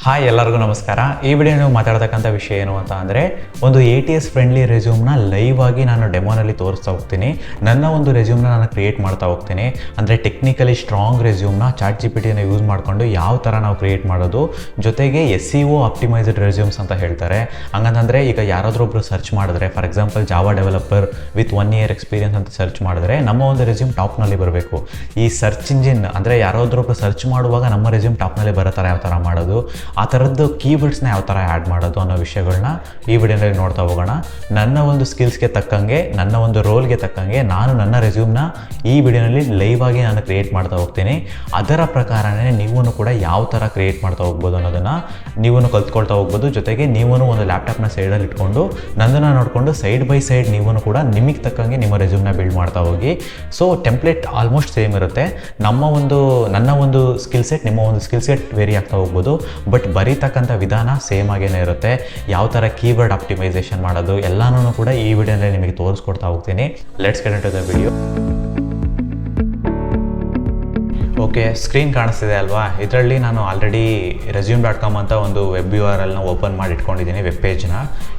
Hi ಎಲ್ಲರಿಗೂ ನಮಸ್ಕಾರ. ಈ ವಿಡಿಯೋ ನೀವು ಮಾತಾಡ್ತಕ್ಕಂಥ ವಿಷಯ ಏನು ಅಂತ ಅಂದರೆ ಒಂದು ATS ಫ್ರೆಂಡ್ಲಿ ರೆಸ್ಯೂಮ್ನ ಲೈವ್ ಆಗಿ ನಾನು ಡೆಮೋನಲ್ಲಿ ತೋರಿಸ್ತಾ ಹೋಗ್ತೀನಿ. ನನ್ನ ಒಂದು ರೆಸ್ಯೂಮ್ನ ನಾನು ಕ್ರಿಯೇಟ್ ಮಾಡ್ತಾ ಹೋಗ್ತೀನಿ. ಅಂದರೆ ಟೆಕ್ನಿಕಲಿ ಸ್ಟ್ರಾಂಗ್ ರೆಸ್ಯೂಮ್ನ ChatGPTನ ಯೂಸ್ ಮಾಡಿಕೊಂಡು ಯಾವ ಥರ ನಾವು ಕ್ರಿಯೇಟ್ ಮಾಡೋದು, ಜೊತೆಗೆ SEO ಆಪ್ಟಿಮೈಸ್ಡ್ ರೆಸ್ಯೂಮ್ಸ್ ಅಂತ ಹೇಳ್ತಾರೆ. ಹಂಗಂತಂದರೆ ಈಗ ಯಾರಾದರೂ ಒಬ್ಬರು ಸರ್ಚ್ ಮಾಡಿದ್ರೆ, for example Java developer with 1 year experience ಅಂತ ಸರ್ಚ್ ಮಾಡಿದ್ರೆ ನಮ್ಮ ಒಂದು ರೆಸ್ಯೂಮ್ ಟಾಪ್ನಲ್ಲಿ ಬರಬೇಕು. ಈ ಸರ್ಚ್ ಇಂಜಿನ್ ಅಂದರೆ ಯಾರಾದರೂ ಒಬ್ಬರು ಸರ್ಚ್ ಮಾಡುವಾಗ ನಮ್ಮ ರೆಸ್ಯೂಮ್ ಟಾಪ್ನಲ್ಲಿ ಬರೋ ಥರ ಯಾವ ಥರ ಮಾಡೋದು, ಆ ಥರದ್ದು ಕೀವರ್ಡ್ಸ್ನ ಯಾವ ಥರ ಆ್ಯಡ್ ಮಾಡೋದು ಅನ್ನೋ ವಿಷಯಗಳನ್ನ ಈ ವಿಡಿಯೋನಲ್ಲಿ ನೋಡ್ತಾ ಹೋಗೋಣ. ನನ್ನ ಒಂದು ಸ್ಕಿಲ್ಸ್ಗೆ ತಕ್ಕಂಗೆ, ನನ್ನ ಒಂದು ರೋಲ್ಗೆ ತಕ್ಕಂಗೆ ನಾನು ನನ್ನ ರೆಸ್ಯೂಮ್ನ ಈ ವಿಡಿಯೋನಲ್ಲಿ ಲೈವ್ ಆಗಿ ನಾನು ಕ್ರಿಯೇಟ್ ಮಾಡ್ತಾ ಹೋಗ್ತೀನಿ. ಅದರ ಪ್ರಕಾರನೇ ನೀವು ಕೂಡ ಯಾವ ಥರ ಕ್ರಿಯೇಟ್ ಮಾಡ್ತಾ ಹೋಗ್ಬೋದು ಅನ್ನೋದನ್ನು ನೀವು ಕಲ್ತ್ಕೊಳ್ತಾ ಹೋಗ್ಬೋದು. ಜೊತೆಗೆ ನೀವು ಒಂದು ಲ್ಯಾಪ್ಟಾಪ್ನ ಸೈಡಲ್ಲಿ ಇಟ್ಕೊಂಡು ನನ್ನನ್ನು ನೋಡಿಕೊಂಡು ಸೈಡ್ ಬೈ ಸೈಡ್ ನೀವು ಕೂಡ ನಿಮಗೆ ತಕ್ಕಂಗೆ ನಿಮ್ಮ ರೆಸ್ಯೂಮ್ನ ಬಿಲ್ಡ್ ಮಾಡ್ತಾ ಹೋಗಿ. ಸೊ ಟೆಂಪ್ಲೇಟ್ ಆಲ್ಮೋಸ್ಟ್ ಸೇಮ್ ಇರುತ್ತೆ. ನನ್ನ ಒಂದು ಸ್ಕಿಲ್ ಸೆಟ್ ನಿಮ್ಮ ಒಂದು ಸ್ಕಿಲ್ ಸೆಟ್ ವೇರಿ ಆಗ್ತಾ ಹೋಗ್ಬೋದು, ಬಟ್ ಬರೀತಕ್ಕಂಥ ವಿಧಾನ ಸೇಮ್ ಆಗೇ ಇರುತ್ತೆ. ಯಾವ ಥರ ಕೀವರ್ಡ್ ಆಪ್ಟಿಮೈಸೇಷನ್ ಮಾಡೋದು ಎಲ್ಲನೂ ಕೂಡ ಈ ವಿಡಿಯೋನಲ್ಲಿ ನಿಮಗೆ ತೋರಿಸ್ಕೊಡ್ತಾ ಹೋಗ್ತೀನಿ. Let's get into the video. Okay, screen ಕಾಣಿಸ್ತಿದೆ ಅಲ್ವಾ? ಇದರಲ್ಲಿ ನಾನು ಆಲ್ರೆಡಿ resume.com ಅಂತ ಒಂದು ವೆಬ್ URLನ ಓಪನ್ ಮಾಡಿ ಇಟ್ಕೊಂಡಿದ್ದೀನಿ, ವೆಬ್ ಪೇಜ್ನ.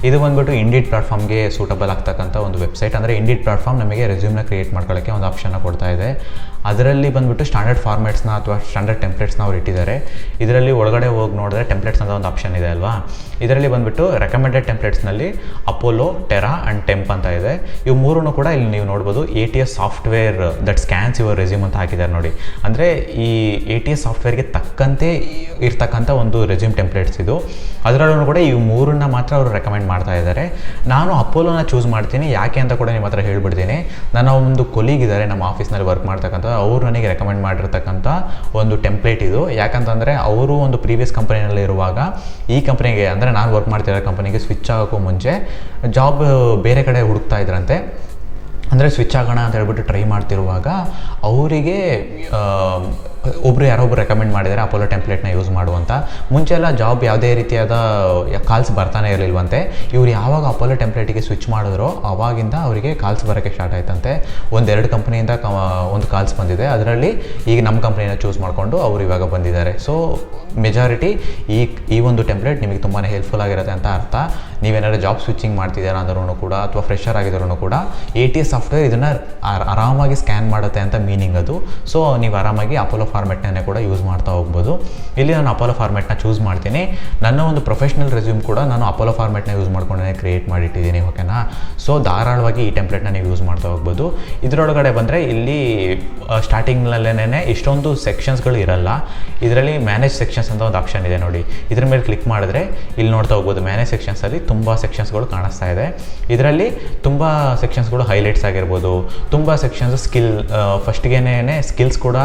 ಇದು ಬಂದುಬಿಟ್ಟು ಇಂಡೀಡ್ ಪ್ಲಾಟ್ಫಾರ್ಮ್ಗೆ ಸೂಟಬಲ್ ಆಗ್ತಕ್ಕಂಥ ಒಂದು ವೆಬ್ಸೈಟ್. ಅಂದರೆ ಇಂಡೀಡ್ ಪ್ಲಾಟ್ಫಾರ್ಮ್ ನಮಗೆ ರೆಸ್ಯೂಮ್ನ ಕ್ರಿಯೇಟ್ ಮಾಡ್ಕೊಳ್ಳೋಕ್ಕೆ ಒಂದು ಆಪ್ಷನ್ನ ಕೊಡ್ತಾ ಇದೆ. ಅದರಲ್ಲಿ ಬಂದುಬಿಟ್ಟು ಸ್ಟ್ಯಾಂಡರ್ಡ್ ಫಾರ್ಮ್ಯಾಟ್ಸ್ನ ಅಥವಾ ಸ್ಟ್ಯಾಂಡರ್ಡ್ ಟೆಂಪ್ಲೇಟ್ಸ್ನ ಅವ್ರು ಇಟ್ಟಿದ್ದಾರೆ. ಇದರಲ್ಲಿ ಒಳಗಡೆ ಹೋಗಿ ನೋಡಿದ್ರೆ ಟೆಂಪ್ಲೇಟ್ಸ್ ಅಂತ ಒಂದು ಆಪ್ಷನ್ ಇದೆ ಅಲ್ವಾ? ಇದರಲ್ಲಿ ಬಂದುಬಿಟ್ಟು ರೆಕಮೆಂಡೆಡ್ ಟೆಂಪ್ಲೇಟ್ಸ್ನಲ್ಲಿ ಅಪೋಲೋ, ಟೆರಾ ಆ್ಯಂಡ್ ಟೆಂಪ್ ಅಂತ ಇದೆ. ಇವು ಮೂರೂ ಕೂಡ ಇಲ್ಲಿ ನೀವು ನೋಡ್ಬೋದು. ATS software that scans your resume ಅಂತ ಹಾಕಿದ್ದಾರೆ ನೋಡಿ. ಅಂದರೆ ಈ ATS ಸಾಫ್ಟ್ವೇರ್ಗೆ ತಕ್ಕಂತೆ ಇರ್ತಕ್ಕಂಥ ಒಂದು ರೆಸ್ಯೂಮ್ ಟೆಂಪ್ಲೇಟ್ಸ್ ಇದು. ಅದರಲ್ಲೂ ಕೂಡ ಈ ಮೂರನ್ನ ಮಾತ್ರ ಅವರು ರೆಕಮೆಂಡ್ ಮಾಡ್ತಾ ಇದ್ದಾರೆ. ನಾನು ಅಪೋಲೋನ ಚೂಸ್ ಮಾಡ್ತೀನಿ. ಯಾಕೆ ಅಂತ ಕೂಡ ನಿಮ್ಮ ಹತ್ರ ಹೇಳ್ಬಿಡ್ತೀನಿ. ನನ್ನ ಒಂದು ಕೊಲೀಗ್ ಇದ್ದಾರೆ ನಮ್ಮ ಆಫೀಸ್ನಲ್ಲಿ ವರ್ಕ್ ಮಾಡ್ತಕ್ಕಂಥ, ಅವರು ನನಗೆ ರೆಕಮೆಂಡ್ ಮಾಡಿರ್ತಕ್ಕಂಥ ಒಂದು ಟೆಂಪ್ಲೇಟ್ ಇದು. ಯಾಕಂತಂದರೆ ಅವರು ಒಂದು ಪ್ರೀವಿಯಸ್ ಕಂಪನಿಯಲ್ಲಿ ಇರುವಾಗ ಈ ಕಂಪನಿಗೆ, ಅಂದರೆ ನಾನು ವರ್ಕ್ ಮಾಡ್ತಿರೋ ಕಂಪನಿಗೆ ಸ್ವಿಚ್ ಆಗೋಕ್ಕೂ ಮುಂಚೆ ಜಾಬ್ ಬೇರೆ ಕಡೆ ಹುಡುಕ್ತಾ ಇದ್ರಂತೆ. ಅಂದರೆ ಸ್ವಿಚ್ ಆಗೋಣ ಅಂತ ಹೇಳ್ಬಿಟ್ಟು ಟ್ರೈ ಮಾಡ್ತಿರುವಾಗ ಅವರಿಗೆ ಯಾರೊಬ್ಬರು ರೆಕಮೆಂಡ್ ಮಾಡಿದ್ದಾರೆ ಅಪೋಲೋ ಟೆಂಪ್ಲೇಟ್ನ ಯೂಸ್ ಮಾಡುವಂಥ. ಮುಂಚೆ ಎಲ್ಲ ಜಾಬ್ ಯಾವುದೇ ರೀತಿಯಾದ ಕಾಲ್ಸ್ ಬರ್ತಾನೆ ಇರಲಿಲ್ವಂತೆ. ಇವ್ರು ಯಾವಾಗ ಅಪೋಲೋ ಟೆಂಪ್ಲೇಟಿಗೆ ಸ್ವಿಚ್ ಮಾಡಿದ್ರೋ ಆವಾಗಿಂದ ಅವರಿಗೆ ಕಾಲ್ಸ್ ಬರೋಕ್ಕೆ ಸ್ಟಾರ್ಟ್ ಆಯ್ತಂತೆ. 1-2 ಕಂಪ್ನಿಯಿಂದ ಒಂದು ಕಾಲ್ಸ್ ಬಂದಿದೆ. ಅದರಲ್ಲಿ ಈಗ ನಮ್ಮ ಕಂಪ್ನಿನ ಚೂಸ್ ಮಾಡಿಕೊಂಡು ಅವರು ಇವಾಗ ಬಂದಿದ್ದಾರೆ. ಸೊ ಮೆಜಾರಿಟಿ ಈ ಒಂದು ಟೆಂಪ್ಲೇಟ್ ನಿಮಗೆ ತುಂಬಾ ಹೆಲ್ಪ್ಫುಲ್ ಆಗಿರುತ್ತೆ ಅಂತ ಅರ್ಥ. ನೀವೇನಾದ್ರು ಜಾಬ್ ಸ್ವಿಚಿಂಗ್ ಮಾಡ್ತಿದ್ದೀರಾ ಅಂದ್ರೂ ಕೂಡ, ಅಥವಾ ಫ್ರೆಶರ್ ಆಗಿದ್ರೂ ಕೂಡ ATS ಸಾಫ್ಟ್ವೇರ್ ಇದನ್ನು ಆರಾಮಾಗಿ ಸ್ಕ್ಯಾನ್ ಮಾಡುತ್ತೆ ಅಂತ ಮೀನಿಂಗ್ ಅದು. ಸೊ ನೀವು ಆರಾಮಾಗಿ ಅಪೋಲೋ ಫಾರ್ಮೆಟ್ನೇ ಕೂಡ ಯೂಸ್ ಮಾಡ್ತಾ ಹೋಗ್ಬೋದು. ಇಲ್ಲಿ ನಾನು ಅಪೋಲೋ ಫಾರ್ಮೆಟ್ನ ಚೂಸ್ ಮಾಡ್ತೀನಿ. ನನ್ನ ಒಂದು ಪ್ರೊಫೆಷ್ನಲ್ ರೆಸ್ಯೂಮ್ ಕೂಡ ನಾನು ಅಪೋಲೋ ಫಾರ್ಮೆಟ್ನ ಯೂಸ್ ಮಾಡ್ಕೊಂಡೇ ಕ್ರಿಯೇಟ್ ಮಾಡಿಟ್ಟಿದ್ದೀನಿ. ಓಕೆನಾ? ಸೊ ಧಾರಾಳವಾಗಿ ಈ ಟೆಂಪ್ಲೇಟ್ನ ನೀವು ಯೂಸ್ ಮಾಡ್ತಾ ಹೋಗ್ಬೋದು. ಇದರೊಳಗಡೆ ಬಂದರೆ ಇಲ್ಲಿ ಸ್ಟಾರ್ಟಿಂಗ್ನಲ್ಲೇ ಇಷ್ಟೊಂದು ಸೆಕ್ಷನ್ಸ್ಗಳು ಇರಲ್ಲ. ಇದರಲ್ಲಿ ಮ್ಯಾನೇಜ್ ಸೆಕ್ಷನ್ಸ್ ಅಂತ ಒಂದು ಆಪ್ಷನ್ ಇದೆ ನೋಡಿ. ಇದ್ರ ಮೇಲೆ ಕ್ಲಿಕ್ ಮಾಡಿದ್ರೆ ಇಲ್ಲಿ ನೋಡ್ತಾ ಹೋಗ್ಬೋದು. ಮ್ಯಾನೇಜ್ ಸೆಕ್ಷನ್ಸಲ್ಲಿ ತುಂಬ ಸೆಕ್ಷನ್ಸ್ಗಳು ಕಾಣಿಸ್ತಾ ಇದೆ. ಇದರಲ್ಲಿ ತುಂಬ ಸೆಕ್ಷನ್ಸ್ಗಳು ಹೈಲೈಟ್ಸ್ ಆಗಿರ್ಬೋದು, ತುಂಬ ಸೆಕ್ಷನ್ಸ್ ಫಸ್ಟ್ಗೇನೆ ಸ್ಕಿಲ್ಸ್ ಕೂಡ,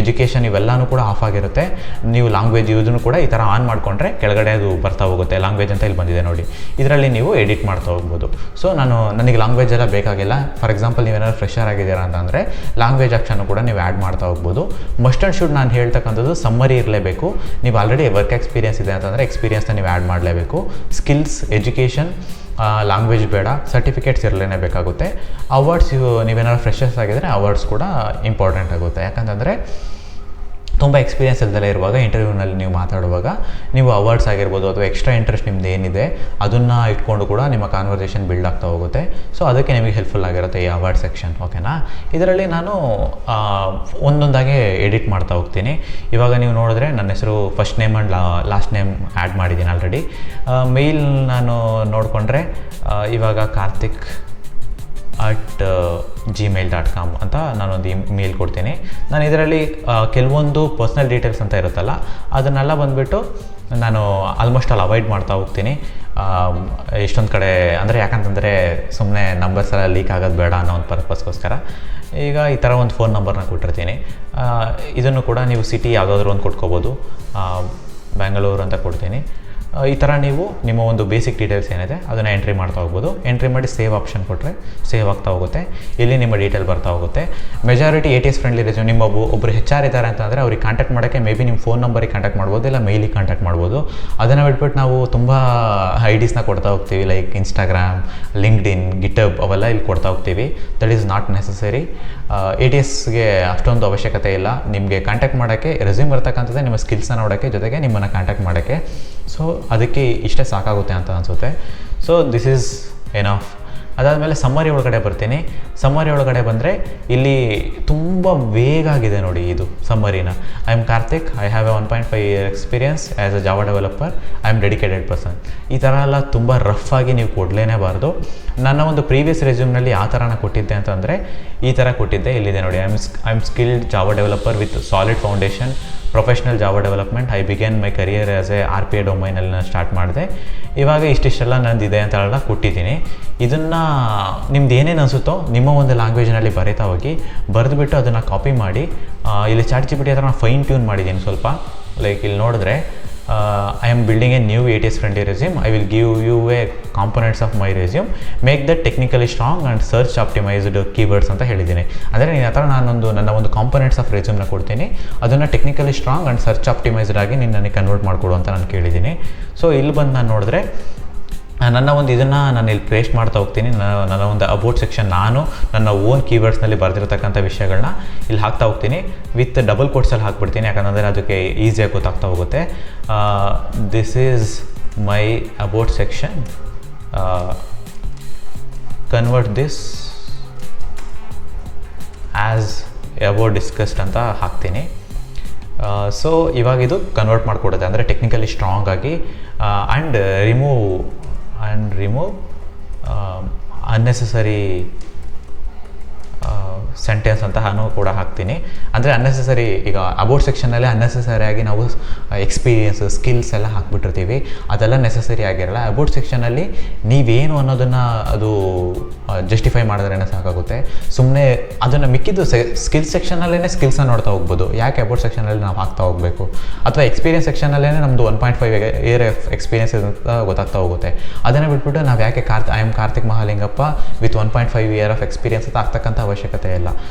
ಎಜುಕೇಷನ್ ಇವೆಲ್ಲನೂ ಕೂಡ ಆಫ್ ಆಗಿರುತ್ತೆ. ನೀವು ಲ್ಯಾಂಗ್ವೇಜ್ ಯೂಸ್ನು ಕೂಡ ಈ ಥರ ಆನ್ ಮಾಡಿಕೊಂಡ್ರೆ ಕೆಳಗಡೆ ಅದು ಬರ್ತಾ ಹೋಗುತ್ತೆ. ಲ್ಯಾಂಗ್ವೇಜ್ ಅಂತ ಇಲ್ಲಿ ಬಂದಿದೆ ನೋಡಿ. ಇದರಲ್ಲಿ ನೀವು ಎಡಿಟ್ ಮಾಡ್ತಾ ಹೋಗ್ಬೋದು. ಸೊ ನನಗೆ ಲ್ಯಾಂಗ್ವೇಜ್ ಎಲ್ಲ ಬೇಕಾಗಿಲ್ಲ. ಫಾರ್ ಎಕ್ಸಾಂಪಲ್ ನೀವೇನಾದ್ರು ಫ್ರೆಶರ್ ಆಗಿದ್ದೀರಾ ಅಂತಂದರೆ ಲ್ಯಾಂಗ್ವೇಜ್ ಆಪ್ಷನ್ನು ಕೂಡ ನೀವು ಆ್ಯಡ್ ಮಾಡ್ತಾ ಹೋಗ್ಬೋದು. ಮಸ್ಟ್ ಆ್ಯಂಡ್ ಶುಡ್ ನಾನು ಹೇಳ್ತಕ್ಕಂಥದ್ದು ಸಮ್ಮರಿ ಇರಲೇಬೇಕು. ನೀವು ಆಲ್ರೆಡಿ ವರ್ಕ್ ಎಕ್ಸ್ಪೀರಿಯನ್ಸ್ ಇದೆ ಅಂತಂದರೆ ಎಕ್ಸ್ಪೀರಿಯನ್ಸ್ನ ನೀವು ಆ್ಯಡ್ ಮಾಡಲೇಬೇಕು. ಸ್ಕಿಲ್ಸ್, ಎಜುಕೇಷನ್, ಲ್ಯಾಂಗ್ವೇಜ್ ಬೇಡ, ಸರ್ಟಿಫಿಕೇಟ್ಸ್ ಇರಲೇಬೇಕಾಗುತ್ತೆ. ಅವಾರ್ಡ್ಸ್, ನೀವೇನಾದ್ರು ಫ್ರೆಶರ್ಸ್ ಆಗಿದ್ದರೆ ಅವಾರ್ಡ್ಸ್ ಕೂಡ ಇಂಪಾರ್ಟೆಂಟ್ ಆಗುತ್ತೆ. ಯಾಕಂತಂದರೆ ತುಂಬ ಎಕ್ಸ್ಪೀರಿಯನ್ಸ್ ಇಲ್ದಲೇ ಇರುವಾಗ ಇಂಟರ್ವ್ಯೂನಲ್ಲಿ ನೀವು ಮಾತಾಡುವಾಗ ನೀವು ಅವಾರ್ಡ್ಸ್ ಆಗಿರ್ಬೋದು ಅಥವಾ ಎಕ್ಸ್ಟ್ರಾ ಇಂಟ್ರೆಸ್ಟ್ ನಿಮ್ದು ಏನಿದೆ ಅದನ್ನು ಇಟ್ಕೊಂಡು ಕೂಡ ನಿಮ್ಮ ಕಾನ್ವರ್ಸೇಷನ್ ಬಿಲ್ಡ್ ಆಗ್ತಾ ಹೋಗುತ್ತೆ. ಸೊ ಅದಕ್ಕೆ ನಿಮಗೆ ಹೆಲ್ಪ್ಫುಲ್ ಆಗಿರುತ್ತೆ ಈ ಅವಾರ್ಡ್ ಸೆಕ್ಷನ್. ಓಕೆನಾ? ಇದರಲ್ಲಿ ನಾನು ಒಂದೊಂದಾಗಿ ಎಡಿಟ್ ಮಾಡ್ತಾ ಹೋಗ್ತೀನಿ. ಇವಾಗ ನೀವು ನೋಡಿದ್ರೆ ನನ್ನ ಹೆಸರು first name and last name add ಮಾಡಿದ್ದೀನಿ ಆಲ್ರೆಡಿ. ಮೇಲ್ ನಾನು ನೋಡಿಕೊಂಡ್ರೆ ಇವಾಗ karthik@gmail.com ಅಂತ ನಾನೊಂದು ಮೇಲ್ ಕೊಡ್ತೀನಿ. ನಾನು ಇದರಲ್ಲಿ ಕೆಲವೊಂದು ಪರ್ಸ್ನಲ್ ಡೀಟೇಲ್ಸ್ ಅಂತ ಇರುತ್ತಲ್ಲ ಅದನ್ನೆಲ್ಲ ಬಂದುಬಿಟ್ಟು ನಾನು ಆಲ್ಮೋಸ್ಟ್ ಅವಾಯ್ಡ್ ಮಾಡ್ತಾ ಹೋಗ್ತೀನಿ. ಇಷ್ಟೊಂದು ಕಡೆ ಅಂದರೆ ಯಾಕಂತಂದರೆ ಸುಮ್ಮನೆ ನಂಬರ್ಸ್ ಎಲ್ಲ ಲೀಕ್ ಆಗೋದು ಬೇಡ ಅನ್ನೋ ಒಂದು ಪರ್ಪಸ್ಗೋಸ್ಕರ ಈಗ ಈ ಥರ ಒಂದು ಫೋನ್ ನಂಬರ್ನ ಕೊಟ್ಟಿರ್ತೀನಿ. ಇದನ್ನು ಕೂಡ ನೀವು ಸಿಟಿ ಯಾವುದಾದ್ರೂ ಒಂದು ಕೊಟ್ಕೋಬೋದು. ಬ್ಯಾಂಗ್ಳೂರು ಅಂತ ಕೊಡ್ತೀನಿ. ಈ ಥರ ನೀವು ನಿಮ್ಮ ಒಂದು ಬೇಸಿಕ್ ಡೀಟೇಲ್ಸ್ ಏನಿದೆ ಅದನ್ನು ಎಂಟ್ರಿ ಮಾಡ್ತಾ ಹೋಗ್ಬೋದು. ಎಂಟ್ರಿ ಮಾಡಿ ಸೇವ್ ಆಪ್ಷನ್ ಕೊಟ್ಟರೆ ಸೇವ್ ಆಗ್ತಾ ಹೋಗುತ್ತೆ. ಇಲ್ಲಿ ನಿಮ್ಮ ಡೀಟೇಲ್ ಬರ್ತಾ ಹೋಗುತ್ತೆ. ಮೆಜಾರಿಟಿ ATS ಫ್ರೆಂಡ್ಲಿ ರೆಸ್ಯೂಮ್ ನಿಮ್ಮ ಒಬ್ಬರು HR ಇದ್ದಾರೆ ಅಂತಂದರೆ ಅವ್ರಿಗೆ ಕಾಂಟ್ಯಾಕ್ಟ್ ಮಾಡೋಕ್ಕೆ ಮೇ ಬಿ ನಿಮ್ಮ ಫೋನ್ ನಂಬರಿಗೆ ಕಾಂಟ್ಯಾಕ್ಟ್ ಮಾಡ್ಬೋದು, ಇಲ್ಲ ಮೇಲಿಗೆ ಕಾಂಟ್ಯಾಕ್ಟ್ ಮಾಡ್ಬೋದು. ಅದನ್ನು ಬಿಟ್ಬಿಟ್ಟು ನಾವು ತುಂಬ IDsನ ಕೊಡ್ತಾ ಹೋಗ್ತೀವಿ, ಲೈಕ್ ಇನ್ಸ್ಟಾಗ್ರಾಮ್, ಲಿಂಕ್ಡ್ಇನ್, ಗಿಟಬ್ ಅವೆಲ್ಲ ಇಲ್ಲಿ ಕೊಡ್ತಾ ಹೋಗ್ತೀವಿ. That is not necessary. ATSಗೆ ಅಷ್ಟೊಂದು ಅವಶ್ಯಕತೆ ಇಲ್ಲ. ನಿಮಗೆ ಕಾಂಟ್ಯಾಕ್ಟ್ ಮಾಡೋಕ್ಕೆ ರೆಸ್ಯೂಮ್ ಬರ್ತಕ್ಕಂಥದ್ದೇ ನಿಮ್ಮ ಸ್ಕಿಲ್ಸ್ನ ನೋಡೋಕ್ಕೆ, ಜೊತೆಗೆ ನಿಮ್ಮನ್ನು ಕಾಂಟ್ಯಾಕ್ಟ್ ಮಾಡೋಕ್ಕೆ. ಸೊ ಅದಕ್ಕೆ ಇಷ್ಟೇ ಸಾಕಾಗುತ್ತೆ ಅಂತ ಅನಿಸುತ್ತೆ. So this is enough. ಅದಾದಮೇಲೆ ಸಮ್ಮರಿ ಒಳಗಡೆ ಬರ್ತೀನಿ. ಸಮ್ಮರಿ ಒಳಗಡೆ ಬಂದರೆ ಇಲ್ಲಿ ತುಂಬ ವೇಗ ಆಗಿದೆ ನೋಡಿ ಇದು ಸಮ್ಮರಿನ. I am Karthik, I have a 1.5 year experience as a Java developer, I am dedicated person. ಈ ಥರ ಎಲ್ಲ ತುಂಬ ರಫ್ ಆಗಿ ನೀವು ಕೊಡಲೇಬಾರ್ದು. ನನ್ನ ಒಂದು ಪ್ರೀವಿಯಸ್ ರೆಸ್ಯೂಮ್ನಲ್ಲಿ ಆ ಥರನ ಕೊಟ್ಟಿದ್ದೆ ಅಂತಂದರೆ ಈ ಥರ ಕೊಟ್ಟಿದ್ದೆ. ಇಲ್ಲಿದೆ ನೋಡಿ, I am skilled Java developer with solid foundation, professional Java development. I began my career as A RPA ಡೊಮೈನಲ್ಲಿ ನಾನು ಸ್ಟಾರ್ಟ್ ಮಾಡಿದೆ. ಇವಾಗ ಇಷ್ಟಿಷ್ಟೆಲ್ಲ ನಂದಿದೆ ಅಂತೆಲ್ಲ ಕೊಟ್ಟಿದ್ದೀನಿ. ಇದನ್ನು ನಿಮ್ದು ಏನೇನು ಅನಿಸುತ್ತೋ ನಿಮ್ಮ ಒಂದು ಲ್ಯಾಂಗ್ವೇಜ್ನಲ್ಲಿ ಬರೀತಾ ಹೋಗಿ, ಬರೆದುಬಿಟ್ಟು ಅದನ್ನು ಕಾಪಿ ಮಾಡಿ ಇಲ್ಲಿ ChatGPT ಹತ್ರ ನಾನು ಫೈನ್ ಟ್ಯೂನ್ ಮಾಡಿದ್ದೀನಿ ಸ್ವಲ್ಪ. ಲೈಕ್ ಇಲ್ಲಿ ನೋಡಿದ್ರೆ I am building a new ATS friendly resume. I will give you a components of my resume. Make that technically strong and search optimized keywords ಅಂತ ಹೇಳಿದ್ದೀನಿ. ಅಂದರೆ ನಿನ್ನ ಹತ್ರ ನನ್ನ ಒಂದು ಕಾಂಪೊನೆಂಟ್ಸ್ ಆಫ್ ರೆಸ್ಯೂಮ್ನ ಕೊಡ್ತೀನಿ, ಅದನ್ನು technically strong and search optimised ಆಗಿ ನನಗೆ ಕನ್ವರ್ಟ್ ಮಾಡಿಕೊಡು ಅಂತ ನಾನು ಕೇಳಿದ್ದೀನಿ. ಸೊ ಇಲ್ಲಿ ಬಂದು ನಾನು ನೋಡಿದ್ರೆ ನನ್ನ ಒಂದು ಇದನ್ನು ನಾನು ಇಲ್ಲಿ ಪೇಸ್ಟ್ ಮಾಡ್ತಾ ಹೋಗ್ತೀನಿ. ನನ್ನ ಒಂದು ಅಬೌಟ್ ಸೆಕ್ಷನ್ ನಾನು ನನ್ನ ಓನ್ ಕೀವರ್ಡ್ಸ್ನಲ್ಲಿ ಬರೆದಿರತಕ್ಕಂಥ ವಿಷಯಗಳನ್ನ ಇಲ್ಲಿ ಹಾಕ್ತಾ ಹೋಗ್ತೀನಿ. ವಿತ್ ಡಬಲ್ ಕೋಟ್ಸಲ್ಲಿ ಹಾಕ್ಬಿಡ್ತೀನಿ, ಯಾಕಂದರೆ ಅದಕ್ಕೆ ಈಸಿಯಾಗಿ ಗೊತ್ತಾಗ್ತಾ ಹೋಗುತ್ತೆ. This is my about section, convert this as about discussed ಅಂತ ಹಾಕ್ತೀನಿ. ಸೊ ಇವಾಗ ಇದು ಕನ್ವರ್ಟ್ ಮಾಡಿಕೊಡುತ್ತೆ, ಅಂದರೆ ಟೆಕ್ನಿಕಲಿ ಸ್ಟ್ರಾಂಗ್ ಆಗಿ ಆ್ಯಂಡ್ ರಿಮೂವ್ ಅನ್ನೆಸೆಸರಿ ಸೆಂಟೆನ್ಸ್ ಅಂತ ಕೂಡ ಹಾಕ್ತೀನಿ. ಅಂದರೆ ಅನ್ನೆಸೆಸರಿ, ಈಗ ಅಬೌಟ್ ಸೆಕ್ಷನಲ್ಲಿ ಅನ್ನೆಸೆಸರಿಯಾಗಿ ನಾವು ಎಕ್ಸ್ಪೀರಿಯನ್ಸ್, ಸ್ಕಿಲ್ಸ್ ಎಲ್ಲ ಹಾಕ್ಬಿಟ್ಟಿರ್ತೀವಿ, ಅದೆಲ್ಲ ನೆಸೆಸರಿ ಆಗಿರಲ್ಲ. ಅಬೌಟ್ ಸೆಕ್ಷನಲ್ಲಿ ನೀವೇನು ಅನ್ನೋದನ್ನು ಅದು ಜಸ್ಟಿಫೈ ಮಾಡಿದ್ರೇ ಸಾಕಾಗುತ್ತೆ. ಸುಮ್ಮನೆ ಅದನ್ನು ಮಿಕ್ಕಿದ್ದು ಸ್ಕಿಲ್ಸ್ ಸೆಕ್ಷನಲ್ಲೇ ಸ್ಕಿಲ್ಸ್ನ ನೋಡ್ತಾ ಹೋಗ್ಬೋದು, ಯಾಕೆ ಅಬೌಟ್ ಸೆಕ್ಷನಲ್ಲಿ ನಾವು ಹಾಕ್ತಾ ಹೋಗಬೇಕು. ಅಥವಾ ಎಕ್ಸ್ಪೀರಿಯನ್ಸ್ ಸೆಕ್ಷನಲ್ಲೇ ನಮ್ಮದು 1.5 year ಎಕ್ಸ್ಪೀರಿಯನ್ಸ್ ಅಂತ ಗೊತ್ತಾಗ್ತಾ ಹೋಗುತ್ತೆ. ಅದನ್ನು ಬಿಟ್ಬಿಟ್ಟು ನಾವು ಯಾಕೆ I am Karthik Mahalingappa with 1.5 year of experience ಅಂತ ಆಗ್ತಕ್ಕಂಥ ಅವಶ್ಯಕತೆ ಇಲ್ಲ.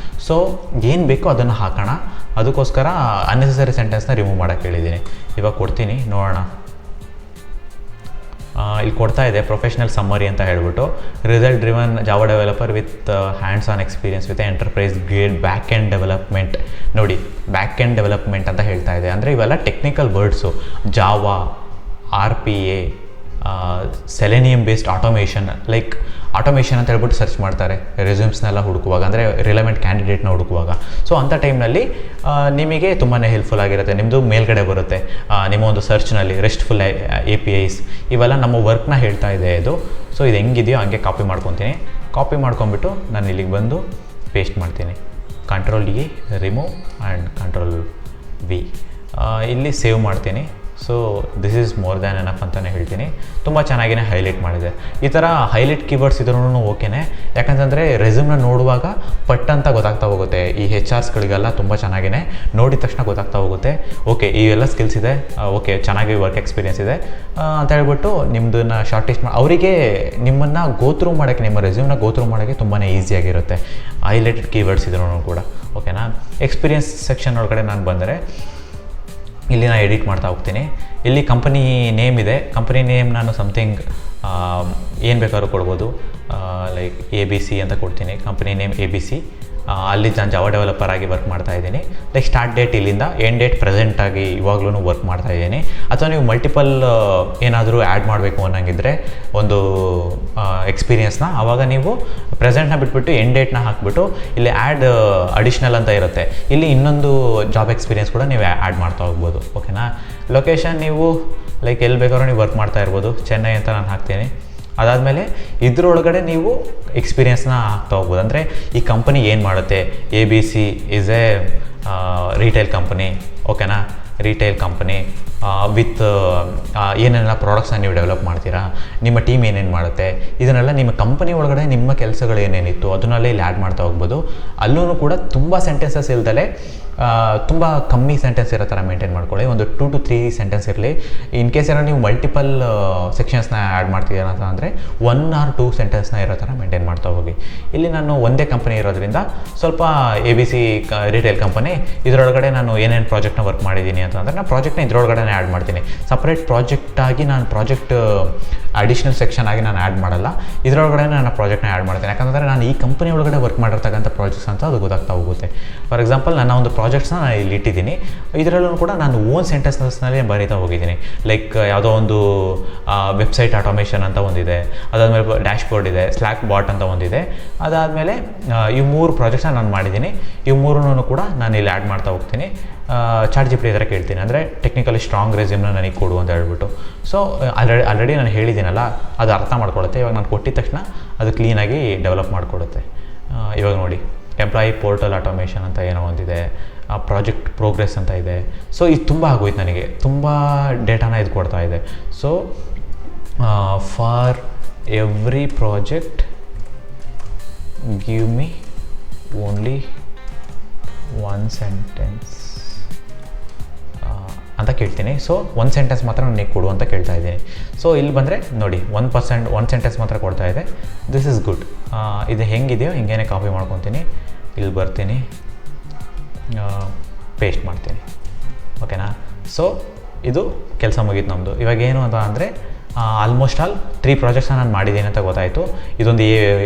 ಸೊ ಏನು ಬೇಕೋ ಅದನ್ನು ಹಾಕೋಣ, ಅದಕ್ಕೋಸ್ಕರ ಅನ್ನೆಸೆಸರಿ ಸೆಂಟೆನ್ಸ್ನ ರಿಮೂವ್ ಮಾಡೋಕ್ಕೆ ಹೇಳಿದ್ದೀನಿ. ಇವಾಗ ಕೊಡ್ತೀನಿ, ನೋಡೋಣ. ಇಲ್ಲಿ ಕೊಡ್ತಾ ಇದೆ ಪ್ರೊಫೆಷ್ನಲ್ ಸಮ್ಮರಿ ಅಂತ ಹೇಳ್ಬಿಟ್ಟು, result driven Java developer with hands on experience with enterprise grade back end development. ನೋಡಿ, ಬ್ಯಾಕ್ ಎಂಡ್ ಡೆವಲಪ್ಮೆಂಟ್ ಅಂತ ಹೇಳ್ತಾ ಇದೆ, ಅಂದರೆ ಇವೆಲ್ಲ technical words. Java, RPA, selenium based automation, like automation ಅಂತ ಹೇಳ್ಬಿಟ್ಟು ಸರ್ಚ್ ಮಾಡ್ತಾರೆ ರೆಸ್ಯೂಮ್ಸ್ನೆಲ್ಲ ಹುಡುಕುವಾಗ, ಅಂದರೆ ರಿಲೆವೆಂಟ್ ಕ್ಯಾಂಡಿಡೇಟ್ನ ಹುಡುಕುವಾಗ. ಸೊ ಅಂಥ ಟೈಮ್ನಲ್ಲಿ ನಿಮಗೆ ತುಂಬಾ ಹೆಲ್ಪ್ಫುಲ್ ಆಗಿರುತ್ತೆ. ನಿಮ್ಮದು ಮೇಲ್ಗಡೆ ಬರುತ್ತೆ ನಿಮ್ಮ ಒಂದು ಸರ್ಚ್ನಲ್ಲಿ RESTful APIs, ಇವೆಲ್ಲ ನಮ್ಮ ವರ್ಕ್ನ ಹೇಳ್ತಾ ಇದೆ ಇದು. ಸೊ ಇದು ಹೆಂಗಿದೆಯೋ ಹಂಗೆ ಕಾಪಿ ಮಾಡ್ಕೊತೀನಿ. ಕಾಪಿ ಮಾಡ್ಕೊಂಬಿಟ್ಟು ನಾನು ಇಲ್ಲಿಗೆ ಬಂದು ಪೇಸ್ಟ್ ಮಾಡ್ತೀನಿ. Ctrl-E ರಿಮೂವ್ ಆ್ಯಂಡ್ Ctrl-V ಇಲ್ಲಿ ಸೇವ್ ಮಾಡ್ತೀನಿ. So this is more than enough ಅಂತಲೇ ಹೇಳ್ತೀನಿ. ತುಂಬ ಚೆನ್ನಾಗಿಯೇ ಹೈಲೈಟ್ ಮಾಡಿದೆ. ಈ ಥರ ಹೈಲೈಟ್ ಕೀವರ್ಡ್ಸ್ ಇದ್ರೂ ಓಕೆನೇ, ಯಾಕಂತಂದರೆ ರೆಸ್ಯೂಮ್ನ ನೋಡುವಾಗ ಪಟ್ ಅಂತ ಗೊತ್ತಾಗ್ತಾ ಹೋಗುತ್ತೆ. ಈ HRsಗಳಿಗೆಲ್ಲ ತುಂಬ ಚೆನ್ನಾಗಿಯೇ ನೋಡಿದ ತಕ್ಷಣ ಗೊತ್ತಾಗ್ತಾ ಹೋಗುತ್ತೆ, ಓಕೆ ಇವೆಲ್ಲ ಸ್ಕಿಲ್ಸ್ ಇದೆ, ಓಕೆ ಚೆನ್ನಾಗಿ ವರ್ಕ್ ಎಕ್ಸ್ಪೀರಿಯನ್ಸ್ ಇದೆ ಅಂತ ಹೇಳ್ಬಿಟ್ಟು ನಿಮ್ಮದನ್ನು ಶಾರ್ಟ್ ಲಿಸ್ಟ್ ಅವರಿಗೆ ನಿಮ್ಮನ್ನು ಗೋತ್ರೂ ಮಾಡೋಕ್ಕೆ, ನಿಮ್ಮ ರೆಸ್ಯೂಮ್ನ ಗೋತ್ರೂ ಮಾಡೋಕ್ಕೆ ತುಂಬಾ ಈಸಿಯಾಗಿರುತ್ತೆ ಹೈಲೈಟೆಡ್ ಕೀವರ್ಡ್ಸ್ ಇದ್ರೂ ಕೂಡ. ಓಕೆನಾ. ಎಕ್ಸ್ಪೀರಿಯನ್ಸ್ ಸೆಕ್ಷನ್ ಒಳಗಡೆ ನಾನು ಬಂದರೆ ಇಲ್ಲಿ ನಾನು ಎಡಿಟ್ ಮಾಡ್ತಾ ಹೋಗ್ತೀನಿ. ಇಲ್ಲಿ ಕಂಪನಿ ನೇಮ್ ಇದೆ, ಕಂಪನಿ ನೇಮ್ ನಾನು ಸಮಥಿಂಗ್ ಏನು ಬೇಕಾದ್ರೂ ಕೊಡ್ಬೋದು, ಲೈಕ್ ABC ಅಂತ ಕೊಡ್ತೀನಿ. Company name ABC. ಅಲ್ಲಿ ನಾನು ಜಾವಾ ಡೆವಲಪರ್ ಆಗಿ ವರ್ಕ್ ಮಾಡ್ತಾ ಇದ್ದೀನಿ. ಲೈಕ್ ಸ್ಟಾರ್ಟ್ ಡೇಟ್ ಇಲ್ಲಿಂದ ಎಂಡ್ ಡೇಟ್ ಪ್ರೆಸೆಂಟಾಗಿ ಇವಾಗಲೂ ವರ್ಕ್ ಮಾಡ್ತಾ ಇದ್ದೀನಿ. ಅಥವಾ ನೀವು ಮಲ್ಟಿಪಲ್ ಏನಾದರೂ ಆ್ಯಡ್ ಮಾಡಬೇಕು ಅನ್ನೋಂಗಿದ್ರೆ ಒಂದು ಎಕ್ಸ್ಪೀರಿಯನ್ಸ್ನ, ಆವಾಗ ನೀವು ಪ್ರೆಸೆಂಟ್ನ ಬಿಟ್ಬಿಟ್ಟು ಎಂಡ್ ಡೇಟ್ನ ಹಾಕ್ಬಿಟ್ಟು ಇಲ್ಲಿ ಆ್ಯಡ್ ಅಡಿಷ್ನಲ್ ಅಂತ ಇರುತ್ತೆ, ಇಲ್ಲಿ ಇನ್ನೊಂದು ಜಾಬ್ ಎಕ್ಸ್ಪೀರಿಯನ್ಸ್ ಕೂಡ ನೀವು ಆ್ಯಡ್ ಮಾಡ್ತಾ ಹೋಗ್ಬೋದು. ಓಕೆನಾ. ಲೊಕೇಶನ್ ನೀವು ಲೈಕ್ ಎಲ್ಲಿ ಬೇಕಾದ್ರೂ ನೀವು ವರ್ಕ್ ಮಾಡ್ತಾ ಇರ್ಬೋದು, ಚೆನ್ನೈ ಅಂತ ನಾನು ಹಾಕ್ತೀನಿ. ಅದಾದಮೇಲೆ ಇದರೊಳಗಡೆ ನೀವು ಎಕ್ಸ್ಪೀರಿಯನ್ಸ್ನ ಹಾಕ್ತಾ ಹೋಗ್ಬೋದು. ಅಂದರೆ ಈ ಕಂಪನಿ ಏನು ಮಾಡುತ್ತೆ, ABC is A retail company. ಓಕೆನಾ. ರಿಟೇಲ್ ಕಂಪನಿ ವಿತ್ ಏನೆಲ್ಲ ಪ್ರಾಡಕ್ಟ್ಸ್ನ ನೀವು ಡೆವಲಪ್ ಮಾಡ್ತೀರಾ, ನಿಮ್ಮ ಟೀಮ್ ಏನೇನು ಮಾಡುತ್ತೆ, ಇದನ್ನೆಲ್ಲ ನಿಮ್ಮ ಕಂಪನಿ ಒಳಗಡೆ ನಿಮ್ಮ ಕೆಲಸಗಳು ಏನೇನಿತ್ತು ಅದನ್ನೆಲ್ಲ ಇಲ್ಲಿ ಆ್ಯಡ್ ಮಾಡ್ತಾ ಹೋಗ್ಬೋದು. ಅಲ್ಲೂ ಕೂಡ ತುಂಬ ಸೆಂಟೆನ್ಸಸ್ ಇಲ್ದಲೆ ತುಂಬ ಕಮ್ಮಿ ಸೆಂಟೆನ್ಸ್ ಇರೋ ಥರ ಮೇಂಟೈನ್ ಮಾಡ್ಕೊಳ್ಳಿ. ಒಂದು 2 to 3 ಸೆಂಟೆನ್ಸ್ ಇರಲಿ. ಇನ್ ಕೇಸ್ ಏನೋ ನೀವು ಮಲ್ಟಿಪಲ್ ಸೆಕ್ಷನ್ಸ್ನ ಆ್ಯಡ್ ಮಾಡ್ತಿದ್ದೀರಾ ಅಂತ ಅಂದರೆ 1 or 2 ಸೆಂಟೆನ್ಸ್ನ ಇರೋ ಥರ ಮೇಂಟೈನ್ ಮಾಡ್ತಾ ಹೋಗಿ. ಇಲ್ಲಿ ನಾನು ಒಂದೇ ಕಂಪನಿ ಇರೋದ್ರಿಂದ ಸ್ವಲ್ಪ ABC ರಿಟೇಲ್ ಕಂಪನಿ, ಇದರೊಳಗಡೆ ನಾನು ಏನೇನು ಪ್ರಾಜೆಕ್ಟ್ನ ವರ್ಕ್ ಮಾಡಿದ್ದೀನಿ ಅಂತಂದರೆ ನಾನು ಪ್ರಾಜೆಕ್ಟ್ನ ಇದರೊಳಗಡೆ ಆ್ಯಡ್ ಮಾಡ್ತೀನಿ. ಸಪ್ರೇಟ್ ಪ್ರಾಜೆಕ್ಟಾಗಿ ನಾನು ಪ್ರಾಜೆಕ್ಟ್ ಅಡಿಷ್ನಲ್ ಸೆಕ್ಷನ್ ಆಗಿ ನಾನು ಆ್ಯಡ್ ಮಾಡಲ್ಲ, ಇದರೊಳಗಡೆ ನನ್ನ ಪ್ರಾಜೆಕ್ಟ್ನ ಆ್ಯಡ್ ಮಾಡ್ತೀನಿ. ಯಾಕಂದರೆ ನಾನು ಈ ಕಂಪನಿ ಒಳಗಡೆ ವರ್ಕ್ ಮಾಡಿರ್ತಕ್ಕಂಥ ಪ್ರಾಜೆಕ್ಟ್ಸ್ ಅಂತ ಅದು ಗೊತ್ತಾಗ್ತಾ ಹೋಗುತ್ತೆ. ಫಾರ್ ಎಕ್ಸಾಂಪಲ್ ನನ್ನ ಒಂದು ಪ್ರಾಜೆಕ್ಟ್ಸ್ನ ನಾನು ಇಲ್ಲಿ ಇಟ್ಟಿದ್ದೀನಿ, ಇದರಲ್ಲೂ ಕೂಡ ನಾನು ಓನ್ ಸೆಂಟೆನ್ಸ್ನಲ್ಲಿ ಬರೀತಾ ಹೋಗಿದ್ದೀನಿ. ಲೈಕ್ ಯಾವುದೋ ಒಂದು ವೆಬ್ಸೈಟ್ ಆಟೋಮೇಷನ್ ಅಂತ ಒಂದಿದೆ, ಅದಾದಮೇಲೆ ಡ್ಯಾಶ್ಬೋರ್ಡ್ ಇದೆ, ಸ್ಲ್ಯಾಕ್ ಬಾಟ್ ಅಂತ ಒಂದಿದೆ, ಅದಾದಮೇಲೆ ಈ 3 ಪ್ರಾಜೆಕ್ಟ್ಸ್ನ ನಾನು ಮಾಡಿದ್ದೀನಿ. ಈ 3 ಕೂಡ ನಾನು ಇಲ್ಲಿ ಆ್ಯಡ್ ಮಾಡ್ತಾ ಹೋಗ್ತೀನಿ. ಚಾಟ್ ಜಿಪಿಟಿ ಥರ ಕೇಳ್ತೀನಿ, ಅಂದರೆ ಟೆಕ್ನಿಕಲಿ ಸ್ಟ್ರಾಂಗ್ ರೆಸ್ಯೂಮ್ನ ನನಗೆ ಕೊಡು ಅಂತ ಹೇಳ್ಬಿಟ್ಟು. ಸೊ ಆಲ್ರೆಡಿ ನಾನು ಹೇಳಿದ್ದೀನಲ್ಲ, ಅದು ಅರ್ಥ ಮಾಡ್ಕೊಳುತ್ತೆ. ಇವಾಗ ನಾನು ಕೊಟ್ಟಿದ ತಕ್ಷಣ ಅದು ಕ್ಲೀನಾಗಿ ಡೆವಲಪ್ ಮಾಡಿಕೊಡುತ್ತೆ. ಇವಾಗ ನೋಡಿ, ಎಂಪ್ಲಾಯಿ ಪೋರ್ಟಲ್ ಆಟೋಮೇಷನ್ ಅಂತ ಏನೋ ಒಂದಿದೆ, ಪ್ರಾಜೆಕ್ಟ್ ಪ್ರೋಗ್ರೆಸ್ ಅಂತ ಇದೆ. ಸೊ ಇದು ತುಂಬ ಆಗೋಯ್ತು, ನನಗೆ ತುಂಬ ಡೇಟಾನ ಇದು ಕೊಡ್ತಾ ಇದೆ. So for every project give me only 1 sentence ಅಂತ ಕೇಳ್ತೀನಿ. ಸೊ 1 ಸೆಂಟೆನ್ಸ್ ಮಾತ್ರ ನನಗೆ ಕೊಡು ಅಂತ ಕೇಳ್ತಾ ಇದ್ದೀನಿ. ಸೊ ಇಲ್ಲಿ ಬಂದರೆ ನೋಡಿ 1 ಸೆಂಟೆನ್ಸ್ ಮಾತ್ರ ಕೊಡ್ತಾ ಇದೆ. This is good. ಇದು ಹೆಂಗಿದೆಯೋ ಹಿಂಗೇನೆ ಕಾಪಿ ಮಾಡ್ಕೊತೀನಿ, ಇಲ್ಲಿ ಬರ್ತೀನಿ, ಪೇಸ್ಟ್ ಮಾಡ್ತೀನಿ. ಓಕೆನಾ? ಸೊ ಇದು ಕೆಲಸ ಮುಗೀತು ನಮ್ಮದು. ಇವಾಗ ಏನು ಅಂತ ಅಂದರೆ ಆಲ್ಮೋಸ್ಟ್ ಆಲ್ 3 ಪ್ರಾಜೆಕ್ಟ್ಸ್ನ ನಾನು ಮಾಡಿದ್ದೀನಿ ಅಂತ ಗೊತ್ತಾಯಿತು. ಇದೊಂದು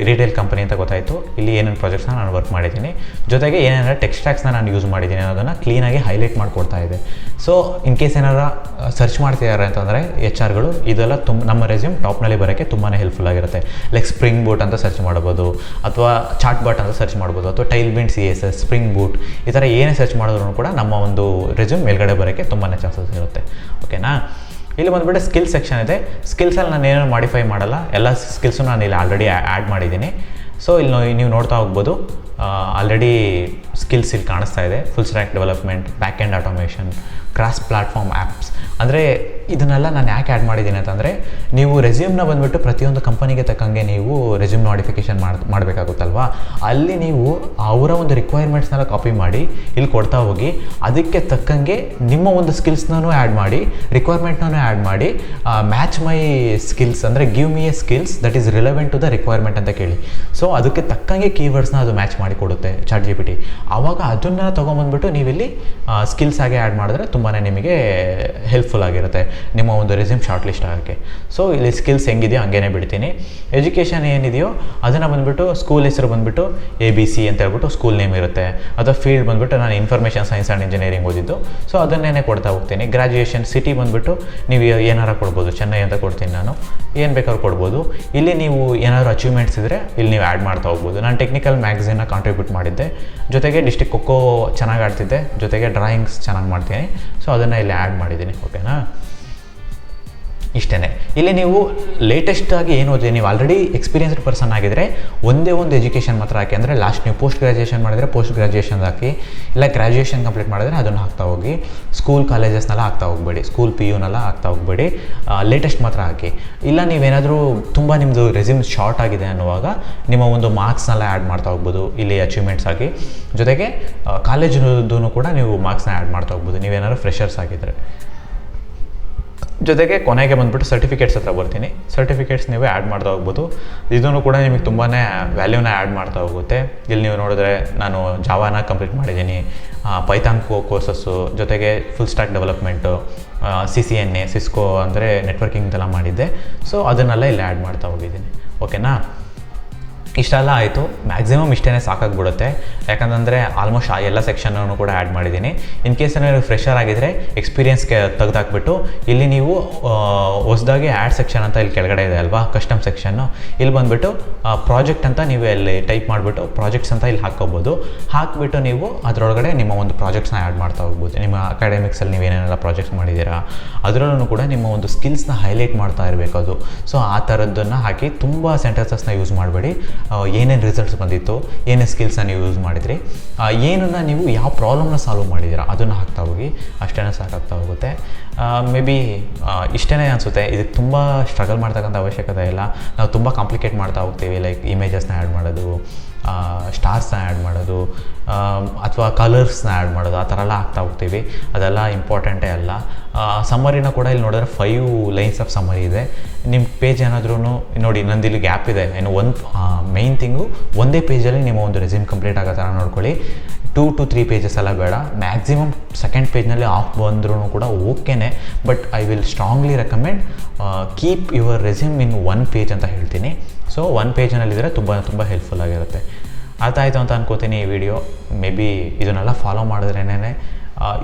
ರಿಟೇಲ್ ಕಂಪನಿ ಅಂತ ಗೊತ್ತಾಯಿತು. ಇಲ್ಲಿ ಏನೇನು ಪ್ರಾಜೆಕ್ಟ್ಸ್ನ ನಾನು ವರ್ಕ್ ಮಾಡಿದ್ದೀನಿ, ಜೊತೆಗೆ ಏನೇನಾರು ಟೆಕ್ಸ್ಟ್ಯಾಕ್ಸ್ನ ನಾನು ಯೂಸ್ ಮಾಡಿದ್ದೀನಿ ಅನ್ನೋದನ್ನು ಕ್ಲೀನಾಗಿ ಹೈಲೈಟ್ ಮಾಡಿಕೊಡ್ತಾ ಇದೆ. ಸೊ ಇನ್ ಕೇಸ್ ಏನಾರ ಸರ್ಚ್ ಮಾಡ್ತಿದ್ದಾರೆ ಅಂತಂದರೆ HR ಇದೆಲ್ಲ ನಮ್ಮ ರೆಸ್ಯೂಮ್ ಟಾಪ್ನಲ್ಲಿ ಬರೋಕ್ಕೆ ತುಂಬಾ ಹೆಲ್ಪ್ಫುಲ್ ಆಗಿರುತ್ತೆ. ಲೈಕ್ ಸ್ಪ್ರಿಂಗ್ ಬೂಟ್ ಅಂತ ಸರ್ಚ್ ಮಾಡ್ಬೋದು, ಅಥವಾ ಚಾಟ್ ಬಾಟ್ ಅಂತ ಸರ್ಚ್ ಮಾಡ್ಬೋದು, ಅಥವಾ ಟೈಲ್ವಿಂಡ್ CSS, ಸ್ಪ್ರಿಂಗ್ ಬೂಟ್, ಈ ಥರ ಏನೇ ಸರ್ಚ್ ಮಾಡಿದ್ರು ಕೂಡ ನಮ್ಮ ಒಂದು ರೆಸ್ಯೂಮ್ ಮೇಲ್ಗಡೆ ಬರೋಕ್ಕೆ ತುಂಬಾ ಚಾನ್ಸಸ್ ಇರುತ್ತೆ. ಓಕೆನಾ? ಇಲ್ಲಿ ಬಂದುಬಿಟ್ಟು ಸ್ಕಿಲ್ ಸೆಕ್ಷನ್ ಇದೆ. ಸ್ಕಿಲ್ಸಲ್ಲಿ ನಾನು ಏನೇನು ಮಾಡಿಫೈ ಮಾಡಲ್ಲ, ಎಲ್ಲ ಸ್ಕಿಲ್ಸು ನಾನು ಇಲ್ಲಿ ಆಲ್ರೆಡಿ ಆ್ಯಡ್ ಮಾಡಿದ್ದೀನಿ. ಸೊ ಇಲ್ಲಿ ನೀವು ನೋಡ್ತಾ ಹೋಗ್ಬೋದು, ಆಲ್ರೆಡಿ ಸ್ಕಿಲ್ಸ್ ಇಲ್ಲಿ ಕಾಣಿಸ್ತಾ ಇದೆ. Full stack development, back end automation, cross platform apps. ಅಂದರೆ ಇದನ್ನೆಲ್ಲ ನಾನು ಯಾಕೆ ಆ್ಯಡ್ ಮಾಡಿದ್ದೀನಿ ಅಂತಂದರೆ, ನೀವು ರೆಸ್ಯೂಮ್ನ ಬಂದುಬಿಟ್ಟು ಪ್ರತಿಯೊಂದು ಕಂಪನಿಗೆ ತಕ್ಕಂಗೆ ನೀವು ರೆಸ್ಯೂಮ್ ಮಾಡಿಫಿಕೇಷನ್ ಮಾಡಬೇಕಾಗುತ್ತಲ್ವಾ. ಅಲ್ಲಿ ನೀವು ಅವರ ಒಂದು ರಿಕ್ವೈರ್ಮೆಂಟ್ಸ್ನೆಲ್ಲ ಕಾಪಿ ಮಾಡಿ ಇಲ್ಲಿ ಕೊಡ್ತಾ ಹೋಗಿ, ಅದಕ್ಕೆ ತಕ್ಕಂಗೆ ನಿಮ್ಮ ಒಂದು ಸ್ಕಿಲ್ಸ್ನೂ ಆ್ಯಡ್ ಮಾಡಿ, ರಿಕ್ವೈರ್ಮೆಂಟ್ನೂ ಆ್ಯಡ್ ಮಾಡಿ, ಮ್ಯಾಚ್ ಮೈ ಸ್ಕಿಲ್ಸ್ ಅಂದರೆ give me a skills that is relevant to the requirement ಅಂತ ಕೇಳಿ. ಸೊ ಅದಕ್ಕೆ ತಕ್ಕಂಗೆ ಕೀವರ್ಡ್ಸ್ನ ಅದು ಮ್ಯಾಚ್ ಮಾಡಿ ಕೊಡುತ್ತೆ ಚಾಟ್ ಜಿಪಿಟಿ. ಆವಾಗ ಅದನ್ನು ತೊಗೊಂಬಂದ್ಬಿಟ್ಟು ನೀವಿಲ್ಲಿ ಸ್ಕಿಲ್ಸ್ ಆಗಿ ಆ್ಯಡ್ ಮಾಡಿದ್ರೆ ತುಂಬಾ ನಿಮಗೆ ಹೆಲ್ಪ್ಫುಲ್ ಆಗಿರುತ್ತೆ ನಿಮ್ಮ ಒಂದು ರೆಸ್ಯೂಮ್ ಶಾರ್ಟ್ ಲಿಸ್ಟ್ ಆಗೋಕ್ಕೆ. ಸೊ ಇಲ್ಲಿ ಸ್ಕಿಲ್ಸ್ ಹೆಂಗಿದೆಯೋ ಹಂಗೇ ಬಿಡ್ತೀನಿ. ಎಜುಕೇಷನ್ ಏನಿದೆಯೋ ಅದನ್ನು ಬಂದುಬಿಟ್ಟು ಸ್ಕೂಲ್ ಹೆಸರು ಬಂದುಬಿಟ್ಟು ABC ಅಂತ ಹೇಳ್ಬಿಟ್ಟು ಸ್ಕೂಲ್ ನೇಮ್ ಇರುತ್ತೆ. ಅಥವಾ ಫೀಲ್ಡ್ ಬಂದುಬಿಟ್ಟು ನಾನು ಇನ್ಫಾರ್ಮೇಷನ್ ಸೈನ್ಸ್ ಆ್ಯಂಡ್ ಇಂಜಿನಿಯರಿಂಗ್ ಓದಿದ್ದು, ಸೊ ಅದನ್ನೇ ಕೊಡ್ತಾ ಹೋಗ್ತೀನಿ. ಗ್ರ್ಯಾಜುಯೇಷನ್ ಸಿಟಿ ಬಂದುಬಿಟ್ಟು ನೀವು ಏನಾರು ಕೊಡ್ಬೋದು, ಚೆನ್ನೈ ಅಂತ ಕೊಡ್ತೀನಿ ನಾನು, ಏನು ಬೇಕಾದ್ರೂ ಕೊಡ್ಬೋದು. ಇಲ್ಲಿ ನೀವು ಏನಾದರೂ ಅಚೀವ್ಮೆಂಟ್ಸ್ ಇದ್ದರೆ ಇಲ್ಲಿ ನೀವು ಆ್ಯಡ್ ಮಾಡ್ತಾ ಹೋಗ್ಬೋದು. ನಾನು ಟೆಕ್ನಿಕಲ್ ಮ್ಯಾಗಝೀನ್ನ ಕಾಂಟ್ರಿಬ್ಯೂಟ್ ಮಾಡಿದ್ದೆ, ಜೊತೆಗೆ ಡಿಸ್ಟ್ರಿಕ್ಟ್ ಖೋಖೋ ಚೆನ್ನಾಗಿ ಆಡ್ತಿದ್ದೆ, ಜೊತೆಗೆ ಡ್ರಾಯಿಂಗ್ಸ್ ಚೆನ್ನಾಗಿ ಮಾಡ್ತೀನಿ. ಸೊ ಅದನ್ನು ಇಲ್ಲಿ ಆ್ಯಡ್ ಮಾಡಿದ್ದೀನಿ. ಓಕೆನಾ? ಇಷ್ಟೇ. ಇಲ್ಲಿ ನೀವು ಲೇಟೆಸ್ಟಾಗಿ ಏನು ಓದಿದೆ, ನೀವು ಆಲ್ರೆಡಿ ಎಕ್ಸ್ಪೀರಿಯನ್ಸ್ಡ್ ಪರ್ಸನ್ ಆಗಿದ್ದರೆ ಒಂದೇ ಒಂದು ಎಜುಕೇಷನ್ ಮಾತ್ರ ಹಾಕಿ. ಅಂದರೆ ಲಾಸ್ಟ್ ನೀವು ಪೋಸ್ಟ್ ಗ್ರ್ಯಾಜುಯೇಷನ್ ಮಾಡಿದರೆ ಪೋಸ್ಟ್ ಗ್ರ್ಯಾಜುಯೇಷನ್ ಹಾಕಿ, ಇಲ್ಲ ಗ್ರ್ಯಾಜುಯೇಷನ್ ಕಂಪ್ಲೀಟ್ ಮಾಡಿದ್ರೆ ಅದನ್ನು ಹಾಕ್ತಾ ಹೋಗಿ. ಸ್ಕೂಲ್ ಕಾಲೇಜಸ್ನೆಲ್ಲ ಹಾಕ್ತಾ ಹೋಗಬೇಡಿ, ಸ್ಕೂಲ್ PUನೆಲ್ಲ ಹಾಕ್ತಾ ಹೋಗಬೇಡಿ, ಲೇಟೆಸ್ಟ್ ಮಾತ್ರ ಹಾಕಿ. ಇಲ್ಲ ನೀವೇನಾದರೂ ತುಂಬ ನಿಮ್ಮದು ರೆಸ್ಯೂಮ್ ಶಾರ್ಟ್ ಆಗಿದೆ ಅನ್ನುವಾಗ ನಿಮ್ಮ ಒಂದು ಮಾರ್ಕ್ಸ್ನೆಲ್ಲ ಆ್ಯಡ್ ಮಾಡ್ತಾ ಹೋಗ್ಬೋದು ಇಲ್ಲಿ ಅಚೀವ್ಮೆಂಟ್ಸ್ ಆಗಿ. ಜೊತೆಗೆ ಕಾಲೇಜು ಕೂಡ ನೀವು ಮಾರ್ಕ್ಸ್ನ ಆ್ಯಡ್ ಮಾಡ್ತಾ ಹೋಗ್ಬೋದು ನೀವೇನಾದ್ರು ಫ್ರೆಷರ್ಸ್ ಆಗಿದ್ದರೆ. ಜೊತೆಗೆ ಕೊನೆಗೆ ಬಂದುಬಿಟ್ಟು ಸರ್ಟಿಫಿಕೇಟ್ಸ್ ಹತ್ರ ಬರ್ತೀನಿ. ಸರ್ಟಿಫಿಕೇಟ್ಸ್ ನೀವು ಆ್ಯಡ್ ಮಾಡ್ತಾ ಹೋಗ್ಬೋದು. ಇದನ್ನು ಕೂಡ ನಿಮಗೆ ತುಂಬಾ ವ್ಯಾಲ್ಯೂನ ಆ್ಯಡ್ ಮಾಡ್ತಾ ಹೋಗುತ್ತೆ. ಇಲ್ಲಿ ನೀವು ನೋಡಿದ್ರೆ ನಾನು ಜಾವಾನ ಕಂಪ್ಲೀಟ್ ಮಾಡಿದ್ದೀನಿ, ಪೈಥಾನ್ ಕೋರ್ಸಸ್ಸು, ಜೊತೆಗೆ full stack development, CCNA Cisco ಅಂದರೆ ನೆಟ್ವರ್ಕಿಂಗ್ದೆಲ್ಲ ಮಾಡಿದ್ದೆ. ಸೊ ಅದನ್ನೆಲ್ಲ ಇಲ್ಲಿ ಆ್ಯಡ್ ಮಾಡ್ತಾ ಹೋಗಿದ್ದೀನಿ. ಓಕೆನಾ? ಇಷ್ಟೆಲ್ಲ ಆಯಿತು. ಮ್ಯಾಕ್ಸಿಮಮ್ ಇಷ್ಟೇ ಸಾಕಾಗ್ಬಿಡುತ್ತೆ, ಯಾಕಂತಂದರೆ ಆಲ್ಮೋಸ್ಟ್ ಎಲ್ಲ ಸೆಕ್ಷನನ್ನು ಕೂಡ ಆ್ಯಡ್ ಮಾಡಿದ್ದೀನಿ. ಇನ್ ಕೇಸ್ ಏನಾದರೂ ಫ್ರೆಷರ್ ಆಗಿದ್ದರೆ ಎಕ್ಸ್ಪೀರಿಯನ್ಸ್ಗೆ ತೆಗೆದಾಕ್ಬಿಟ್ಟು ಇಲ್ಲಿ ನೀವು ಹೊಸದಾಗಿ ಆ್ಯಡ್ ಸೆಕ್ಷನ್ ಅಂತ ಇಲ್ಲಿ ಕೆಳಗಡೆ ಇದೆ ಅಲ್ವಾ, ಕಸ್ಟಮ್ ಸೆಕ್ಷನ್ನು, ಇಲ್ಲಿ ಬಂದುಬಿಟ್ಟು ಪ್ರಾಜೆಕ್ಟ್ ಅಂತ ನೀವು ಅಲ್ಲಿ ಟೈಪ್ ಮಾಡಿಬಿಟ್ಟು ಪ್ರಾಜೆಕ್ಟ್ಸ್ ಅಂತ ಇಲ್ಲಿ ಹಾಕ್ಕೋಬೋದು. ಹಾಕಿಬಿಟ್ಟು ನೀವು ಅದರೊಳಗಡೆ ನಿಮ್ಮ ಒಂದು ಪ್ರಾಜೆಕ್ಟ್ಸ್ನ ಆ್ಯಡ್ ಮಾಡ್ತಾ ಹೋಗ್ಬೋದು. ನಿಮ್ಮ ಅಕಾಡೆಮಿಕ್ಸಲ್ಲಿ ನೀವು ಏನೇನೆಲ್ಲ ಪ್ರಾಜೆಕ್ಟ್ಸ್ ಮಾಡಿದ್ದೀರಾ ಅದರಲ್ಲೂ ಕೂಡ ನಿಮ್ಮ ಒಂದು ಸ್ಕಿಲ್ಸ್ನ ಹೈಲೈಟ್ ಮಾಡ್ತಾ ಇರಬೇಕು ಅದು. ಸೊ ಆ ಥರದ್ದನ್ನು ಹಾಕಿ ತುಂಬ ಸೆಂಟೆನ್ಸಸ್ನ ಯೂಸ್ ಮಾಡಬೇಡಿ. ಏನೇನು ರಿಸಲ್ಟ್ಸ್ ಬಂದಿತ್ತು, ಏನೇನು ಸ್ಕಿಲ್ಸ್ನ ನೀವು ಯೂಸ್ ಮಾಡಿದ್ರಿ, ಏನನ್ನು ನೀವು ಯಾವ ಪ್ರಾಬ್ಲಮ್ನ ಸಾಲ್ವ್ ಮಾಡಿದ್ದೀರಾ ಅದನ್ನು ಹಾಕ್ತಾ ಹೋಗಿ. ಅಷ್ಟೇ ಸಾಕಾಗ್ತಾ ಹೋಗುತ್ತೆ. ಮೇ ಬಿ ಇಷ್ಟೇ ಅನಿಸುತ್ತೆ. ಇದಕ್ಕೆ ತುಂಬ ಸ್ಟ್ರಗಲ್ ಮಾಡ್ತಕ್ಕಂಥ ಅವಶ್ಯಕತೆ ಇಲ್ಲ. ನಾವು ತುಂಬ ಕಾಂಪ್ಲಿಕೇಟ್ ಮಾಡ್ತಾ ಹೋಗ್ತೀವಿ. ಲೈಕ್ ಇಮೇಜಸ್ನ ಆ್ಯಡ್ ಮಾಡೋದು, ಸ್ಟಾರ್ಸ್ನ ಆ್ಯಡ್ ಮಾಡೋದು, ಅಥವಾ ಕಲರ್ಸ್ನ ಆ್ಯಡ್ ಮಾಡೋದು, ಆ ಥರ ಎಲ್ಲ ಆಗ್ತಾ ಹೋಗ್ತೀವಿ. ಅದೆಲ್ಲ ಇಂಪಾರ್ಟೆಂಟೇ ಅಲ್ಲ. ಸಮ್ಮರಿನ ಕೂಡ ಇಲ್ಲಿ ನೋಡಿದ್ರೆ 5 ಲೈನ್ಸ್ ಆಫ್ ಸಮ್ಮರಿ ಇದೆ. ನಿಮ್ಮ ಪೇಜ್ ಏನಾದ್ರೂ ನೋಡಿ, ನಂದು ಇಲ್ಲಿ ಗ್ಯಾಪ್ ಇದೆ. ಒಂದು ಮೇಯ್ನ್ ಥಿಂಗು ಒಂದೇ ಪೇಜಲ್ಲಿ ನಿಮ್ಮ ಒಂದು ರೆಸ್ಯೂಮ್ ಕಂಪ್ಲೀಟ್ ಆಗೋ ಥರ ನೋಡ್ಕೊಳ್ಳಿ. 2 to 3 ಪೇಜಸ್ ಎಲ್ಲ ಬೇಡ, ಮ್ಯಾಕ್ಸಿಮಮ್ ಸೆಕೆಂಡ್ ಪೇಜ್ನಲ್ಲಿ ಆಫ್ ಬಂದ್ರೂ ಕೂಡ ಓಕೆನೇ. But I will strongly recommend keep your resume in 1 page ಅಂತ ಹೇಳ್ತೀನಿ. ಸೊ 1 ಪೇಜ್ನಲ್ಲಿದ್ದರೆ ತುಂಬ ಹೆಲ್ಪ್ಫುಲ್ ಆಗಿರುತ್ತೆ. ಅರ್ಥ ಆಯಿತು ಅಂತ ಅನ್ಕೋತೀನಿ ಈ ವಿಡಿಯೋ. ಮೇ ಬಿ ಇದನ್ನೆಲ್ಲ ಫಾಲೋ ಮಾಡಿದ್ರೇನೆ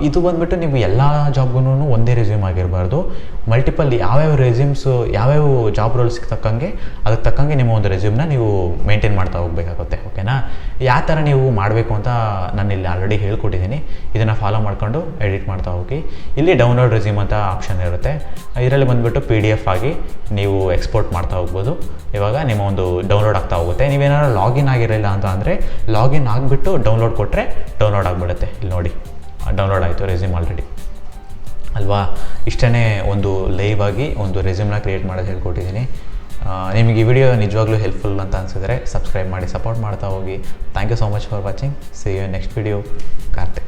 ಇದು ಬಂದುಬಿಟ್ಟು ನೀವು ಎಲ್ಲ ಜಾಬ್ಗೂ ಒಂದೇ ರೆಸ್ಯೂಮ್ ಆಗಿರಬಾರ್ದು. ಮಲ್ಟಿಪಲ್ ಯಾವ್ಯಾವ ರೆಸ್ಯೂಮ್ಸು ಯಾವ್ಯಾವ ಜಾಬ್ ರೋಲ್ಸ್ಗೆ ತಕ್ಕಂಗೆ ಅದಕ್ಕೆ ತಕ್ಕಂಗೆ ನಿಮ್ಮ ಒಂದು ರೆಸ್ಯೂಮ್ನ ನೀವು ಮೇಂಟೈನ್ ಮಾಡ್ತಾ ಹೋಗಬೇಕಾಗುತ್ತೆ. ಓಕೆನಾ? ಯಾವ ಥರ ನೀವು ಮಾಡಬೇಕು ಅಂತ ನಾನು ಇಲ್ಲಿ ಆಲ್ರೆಡಿ ಹೇಳ್ಕೊಟ್ಟಿದ್ದೀನಿ. ಇದನ್ನು ಫಾಲೋ ಮಾಡ್ಕೊಂಡು ಎಡಿಟ್ ಮಾಡ್ತಾ ಹೋಗಿ. ಇಲ್ಲಿ ಡೌನ್ಲೋಡ್ ರೆಸ್ಯೂಮ್ ಅಂತ ಆಪ್ಷನ್ ಇರುತ್ತೆ. ಇದರಲ್ಲಿ ಬಂದುಬಿಟ್ಟು PDF ಆಗಿ ನೀವು ಎಕ್ಸ್ಪೋರ್ಟ್ ಮಾಡ್ತಾ ಹೋಗ್ಬೋದು. ಇವಾಗ ನಿಮ್ಮ ಒಂದು ಡೌನ್ಲೋಡ್ ಆಗ್ತಾ ಹೋಗುತ್ತೆ. ನೀವೇನಾದ್ರು ಲಾಗಿನ್ ಆಗಿರಲಿಲ್ಲ ಅಂತ ಅಂದರೆ ಲಾಗಿನ್ ಆಗಿಬಿಟ್ಟು ಡೌನ್ಲೋಡ್ ಕೊಟ್ಟರೆ ಡೌನ್ಲೋಡ್ ಆಗಿಬಿಡುತ್ತೆ. ಇಲ್ಲಿ ನೋಡಿ, ಡೌನ್ಲೋಡ್ ಆಯಿತು ರೆಸ್ಯೂಮ್ ಆಲ್ರೆಡಿ ಅಲ್ವಾ. ಇಷ್ಟೇ ಒಂದು ಲೈವ್ ಆಗಿ ಒಂದು ರೆಸ್ಯೂಮ್ನ ಕ್ರಿಯೇಟ್ ಮಾಡೋದು ಹೇಳ್ಕೊಟ್ಟಿದ್ದೀನಿ. ನಿಮಗೆ ಈ ವಿಡಿಯೋ ನಿಜವಾಗ್ಲೂ ಹೆಲ್ಪ್ಫುಲ್ ಅಂತ ಅನಿಸಿದ್ರೆ ಸಬ್ಸ್ಕ್ರೈಬ್ ಮಾಡಿ ಸಪೋರ್ಟ್ ಮಾಡ್ತಾ ಹೋಗಿ. Thank you so much for watching. See you next video. Karthik.